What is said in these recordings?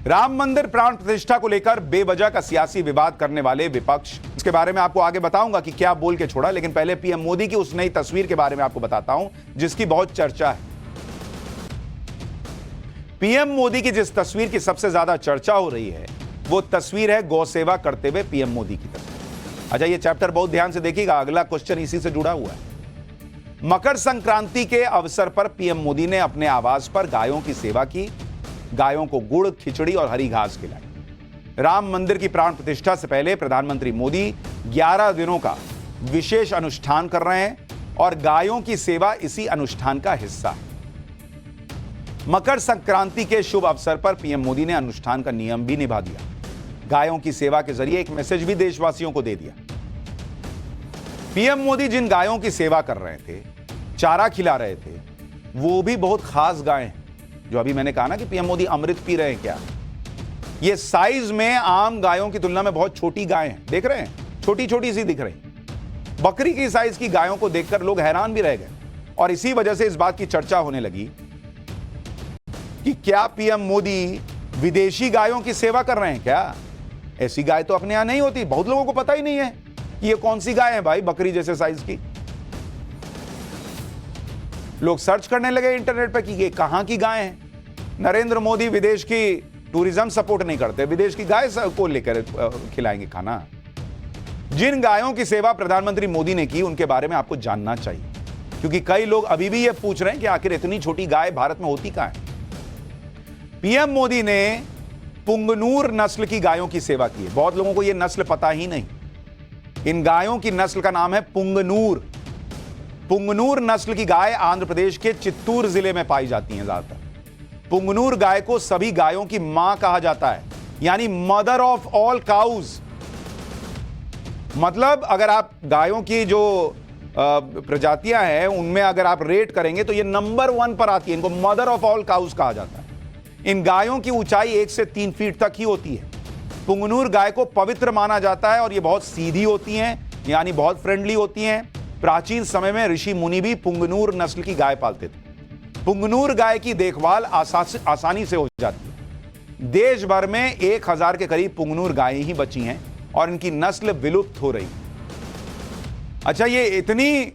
राम मंदिर प्राण प्रतिष्ठा को लेकर बेवजह का सियासी विवाद करने वाले विपक्ष, इसके बारे में आपको आगे बताऊंगा कि क्या बोल के छोड़ा, लेकिन पहले पीएम मोदी की उस नई तस्वीर के बारे में आपको बताता हूं जिसकी बहुत चर्चा है। पीएम मोदी की जिस तस्वीर की सबसे ज्यादा चर्चा हो रही है वो तस्वीर है गौ सेवा करते हुए पीएम मोदी की तस्वीर। अच्छा, ये चैप्टर बहुत ध्यान से देखिएगा, अगला क्वेश्चन इसी से जुड़ा हुआ है। मकर संक्रांति के अवसर पर पीएम मोदी ने अपने आवास पर गायों की सेवा की, गायों को गुड़, खिचड़ी और हरी घास खिलाई। राम मंदिर की प्राण प्रतिष्ठा से पहले प्रधानमंत्री मोदी 11 दिनों का विशेष अनुष्ठान कर रहे हैं और गायों की सेवा इसी अनुष्ठान का हिस्सा है। मकर संक्रांति के शुभ अवसर पर पीएम मोदी ने अनुष्ठान का नियम भी निभा दिया। गायों की सेवा के जरिए एक मैसेज भी देशवासियों को दे दिया। पीएम मोदी जिन गायों की सेवा कर रहे थे, चारा खिला रहे थे, वो भी बहुत खास गाय हैं। जो अभी मैंने कहा ना कि पीएम मोदी अमृत पी रहे हैं, क्या ये साइज में आम गायों की तुलना में बहुत छोटी गाय हैं। देख रहे हैं, छोटी छोटी सी दिख रही, बकरी की साइज की गायों को देखकर लोग हैरान भी रह गए और इसी वजह से इस बात की चर्चा होने लगी कि क्या पीएम मोदी विदेशी गायों की सेवा कर रहे हैं क्या? ऐसी गाय तो अपने यहां नहीं होती। बहुत लोगों को पता ही नहीं है कि ये कौन सी गाय है भाई, बकरी जैसे साइज की। लोग सर्च करने लगे इंटरनेट पे कि ये कहां की गाय है। नरेंद्र मोदी विदेश की टूरिज्म सपोर्ट नहीं करते, विदेश की गाय को लेकर खिलाएंगे खाना। जिन गायों की सेवा प्रधानमंत्री मोदी ने की उनके बारे में आपको जानना चाहिए, क्योंकि कई लोग अभी भी ये पूछ रहे हैं कि आखिर इतनी छोटी गाय भारत में होती कहां है। पीएम मोदी ने पुंगनूर नस्ल की गायों की सेवा की है। बहुत लोगों को यह नस्ल पता ही नहीं। इन गायों की नस्ल का नाम है पुंगनूर। पुंगनूर नस्ल की गाय आंध्र प्रदेश के चित्तूर जिले में पाई जाती हैं ज्यादातर। पुंगनूर गाय को सभी गायों की मां कहा जाता है, यानी मदर ऑफ ऑल काउज। मतलब अगर आप गायों की जो प्रजातियां हैं उनमें अगर आप रेट करेंगे तो ये नंबर 1 पर आती है। इनको मदर ऑफ ऑल काउज कहा जाता है। इन गायों की ऊंचाई 1 से 3 फीट तक ही होती है। पुंगनूर गाय को पवित्र माना जाता है और ये बहुत सीधी होती हैं, यानी बहुत फ्रेंडली होती हैं। प्राचीन समय में ऋषि मुनि भी पुंगनूर नस्ल की गाय पालते थे। पुंगनूर गाय की देखभाल आसानी से हो जाती है। देश भर में 1000 के करीब पुंगनूर गायें ही बची हैं और इनकी नस्ल विलुप्त हो रही। अच्छा, ये इतनी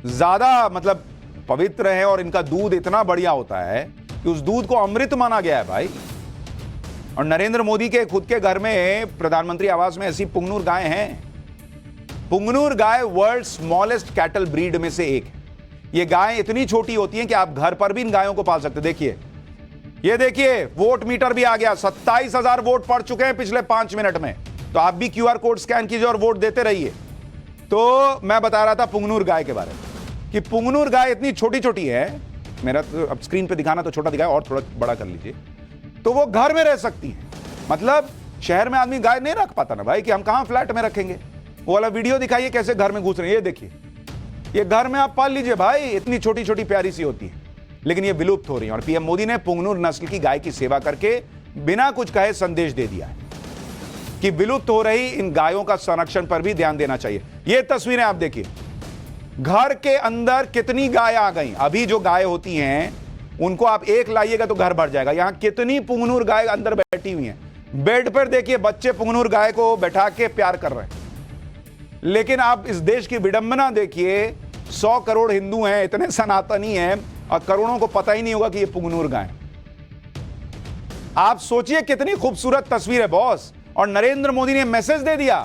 ज्यादा मतलब पवित्र है और इनका दूध इतना बढ़िया होता है कि उस दूध को अमृत माना गया है भाई। और नरेंद्र मोदी के खुद के घर में प्रधानमंत्री आवास में ऐसी पुंगनूर गाय हैं। पुंगनूर गाय वर्ल्ड स्मॉलेस्ट कैटल ब्रीड में से एक है। ये गाय इतनी छोटी होती हैं कि आप घर पर भी इन गायों को पाल सकते। देखिए, ये देखिए, वोट मीटर भी आ गया। 27,000 वोट पड़ चुके हैं पिछले 5 मिनट में। तो आप भी QR कोड स्कैन कीजिए और वोट देते रहिए। तो मैं बता रहा था पुंगनूर गाय के बारे में कि पुंगनूर गाय इतनी छोटी छोटी है। मेरा तो अब स्क्रीन पे दिखाना तो छोटा दिखाया, और थोड़ा बड़ा कर लीजिए। तो वो घर में रह सकती है। मतलब शहर में आदमी गाय नहीं रख पाता ना भाई, कि हम कहां फ्लैट में रखेंगे। वो वाला वीडियो दिखाइए कैसे घर में घुस रहे हैं। ये देखिए, ये घर में आप पाल लीजिए भाई, इतनी छोटी छोटी प्यारी सी होती है, लेकिन ये विलुप्त हो रही है। और पीएम मोदी ने पुंगनूर नस्ल की गाय की सेवा करके बिना कुछ कहे संदेश दे दिया है कि विलुप्त हो रही इन गायों का संरक्षण पर भी ध्यान देना चाहिए। ये तस्वीरें आप देखिए, घर के अंदर कितनी गाय आ गई। अभी जो गाय होती हैं उनको आप एक लाइएगा तो घर भर जाएगा। यहां कितनी पुंगनूर गाय अंदर बैठी हुई हैं। बेड पर देखिए, बच्चे पुंगनूर गाय को बैठा के प्यार कर रहे हैं। लेकिन आप इस देश की विडंबना देखिए, 100 करोड़ हिंदू हैं, इतने सनातनी हैं, और करोड़ों को पता ही नहीं होगा कि ये पुंगनूर गाय। आप सोचिए कितनी खूबसूरत तस्वीर है बॉस। और नरेंद्र मोदी ने मैसेज दे दिया,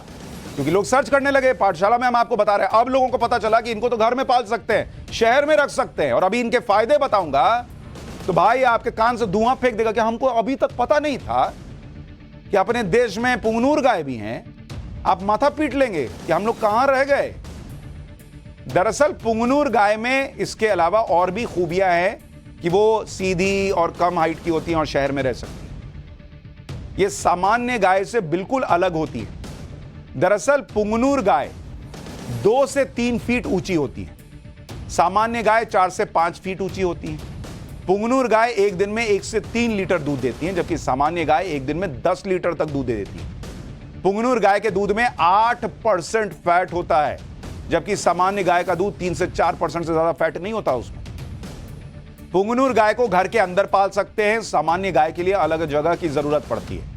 क्योंकि लोग सर्च करने लगे। पाठशाला में हम आपको बता रहे हैं, अब लोगों को पता चला कि इनको तो घर में पाल सकते हैं, शहर में रख सकते हैं। और अभी इनके फायदे बताऊंगा तो भाई आपके कान से धुआं फेंक देगा कि हमको अभी तक पता नहीं था कि अपने देश में पुंगनूर गाय भी हैं। आप माथा पीट लेंगे कि हम लोग कहां रह गए। दरअसल पुंगनूर गाय में इसके अलावा और भी खूबियां हैं कि वो सीधी और कम हाइट की होती हैं और शहर में रह सकती हैं। ये सामान्य गाय से बिल्कुल अलग होती है। दरअसल पुंगनूर गाय 2 से 3 फीट ऊंची होती है। सामान्य गाय 4 से 5 फीट ऊंची होती है। पुंगनूर गाय एक दिन में 1 से 3 लीटर दूध देती है, जबकि सामान्य गाय एक दिन में 10 लीटर तक दूध दे देती है। पुंगनूर गाय के दूध में 8% फैट होता है, जबकि सामान्य गाय का दूध 3 से 4% से ज्यादा फैट नहीं होता उसमें। पुंगनूर गाय को घर के अंदर पाल सकते हैं, सामान्य गाय के लिए अलग जगह की जरूरत पड़ती है।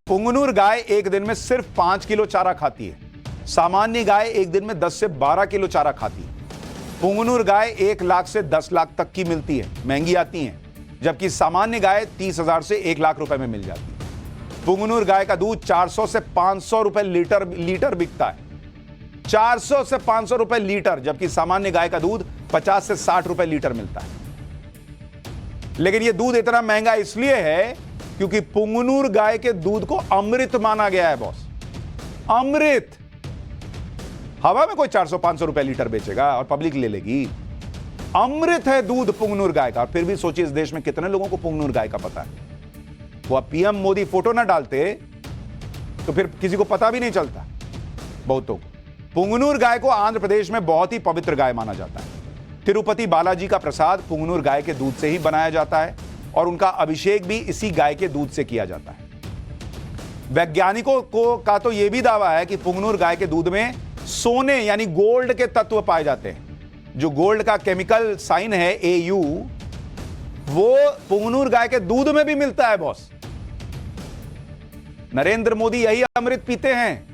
पुंगनूर गाय एक दिन में सिर्फ 5 किलो चारा खाती है, सामान्य गाय एक दिन में 10 से 12 किलो चारा खाती है। पुंगनूर गाय 1 लाख से 10 लाख तक की मिलती है, महंगी आती है, जबकि सामान्य गाय 30,000 से 1 लाख रुपए में मिल जाती है। पुंगनूर गाय का दूध 400 से 500 रुपए लीटर बिकता है, 400 से 500 रुपए लीटर, जबकि सामान्य गाय का दूध 50 से 60 रुपए लीटर मिलता है। लेकिन यह दूध इतना महंगा इसलिए है क्योंकि पुंगनूर गाय के दूध को अमृत माना गया है बॉस। अमृत। हवा में कोई 400-500 रुपए लीटर बेचेगा और पब्लिक ले लेगी? अमृत है दूध पुंगनूर गाय का। फिर भी सोचिए इस देश में कितने लोगों को पुंगनूर गाय का पता है। वो पीएम मोदी फोटो ना डालते तो फिर किसी को पता भी नहीं चलता। बहुतों को पुंगनूर गाय को आंध्र प्रदेश में बहुत ही पवित्र गाय माना जाता है। तिरुपति बालाजी का प्रसाद पुंगनूर गाय के दूध से ही बनाया जाता है और उनका अभिषेक भी इसी गाय के दूध से किया जाता है। वैज्ञानिकों का तो यह भी दावा है कि पुंगनूर गाय के दूध में सोने यानी गोल्ड के तत्व पाए जाते हैं। जो गोल्ड का केमिकल साइन है AU, वो पुंगनूर गाय के दूध में भी मिलता है बॉस। नरेंद्र मोदी यही अमृत पीते हैं।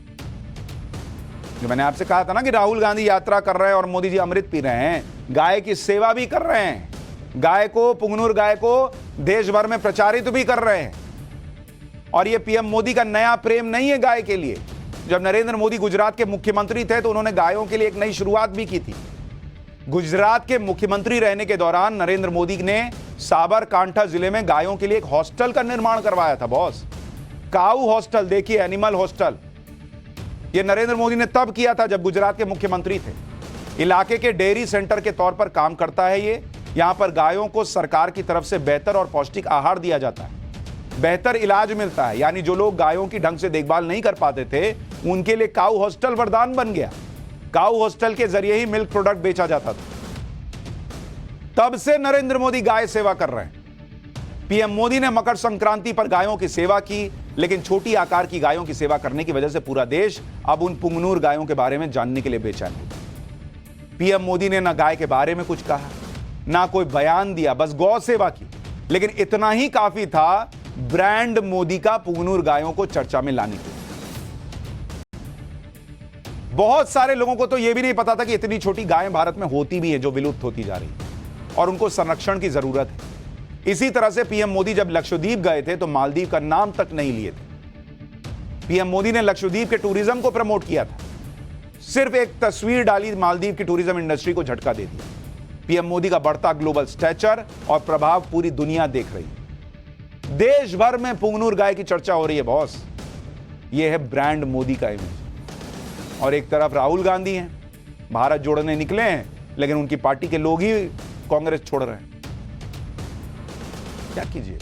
जो मैंने आपसे कहा था ना कि राहुल गांधी यात्रा कर रहे हैं और मोदी जी अमृत पी रहे हैं, गाय की सेवा भी कर रहे हैं, गाय को, पुंगनूर गाय को देश भर में प्रचारित भी कर रहे हैं। और यह पीएम मोदी का नया प्रेम नहीं है गाय के लिए। जब नरेंद्र मोदी गुजरात के मुख्यमंत्री थे तो उन्होंने गायों के लिए एक नई शुरुआत भी की थी। गुजरात के मुख्यमंत्री रहने के दौरान नरेंद्र मोदी ने साबरकांठा जिले में गायों के लिए एक हॉस्टल का निर्माण करवाया था बॉस। काऊ हॉस्टल, देखिए, एनिमल हॉस्टल। यह नरेंद्र मोदी ने तब किया था जब गुजरात के मुख्यमंत्री थे। इलाके के डेयरी सेंटर के तौर पर काम करता है ये। यहां पर गायों को सरकार की तरफ से बेहतर और पौष्टिक आहार दिया जाता है, बेहतर इलाज मिलता है। यानी जो लोग गायों की ढंग से देखभाल नहीं कर पाते थे, उनके लिए काऊ हॉस्टल वरदान बन गया। काऊ हॉस्टल के जरिए ही मिल्क प्रोडक्ट बेचा जाता था। तब से नरेंद्र मोदी गाय सेवा कर रहे हैं। पीएम मोदी ने मकर संक्रांति पर गायों की सेवा की, लेकिन छोटी आकार की गायों की सेवा करने की वजह से पूरा देश अब उन पुंगनूर गायों के बारे में जानने के लिए बेचैन है। पीएम मोदी ने ना गाय के बारे में कुछ कहा, ना कोई बयान दिया, बस गौ सेवा की। लेकिन इतना ही काफी था ब्रांड मोदी का पुंगनूर गायों को चर्चा में लाने के लिए। बहुत सारे लोगों को तो यह भी नहीं पता था कि इतनी छोटी गायें भारत में होती भी है जो विलुप्त होती जा रही है और उनको संरक्षण की जरूरत है। इसी तरह से पीएम मोदी जब लक्षद्वीप गए थे तो मालदीव का नाम तक नहीं लिए थे। पीएम मोदी ने लक्षद्वीप के टूरिज्म को प्रमोट किया था। सिर्फ एक तस्वीर डाली, मालदीव की टूरिज्म इंडस्ट्री को झटका दे दिया। पीएम मोदी का बढ़ता ग्लोबल स्टैचर और प्रभाव पूरी दुनिया देख रही है। देश भर में पुंगनूर गाय की चर्चा हो रही है बॉस। यह है ब्रांड मोदी का इमेज। और एक तरफ राहुल गांधी हैं, भारत जोड़ने निकले हैं, लेकिन उनकी पार्टी के लोग ही कांग्रेस छोड़ रहे हैं। क्या कीजिए।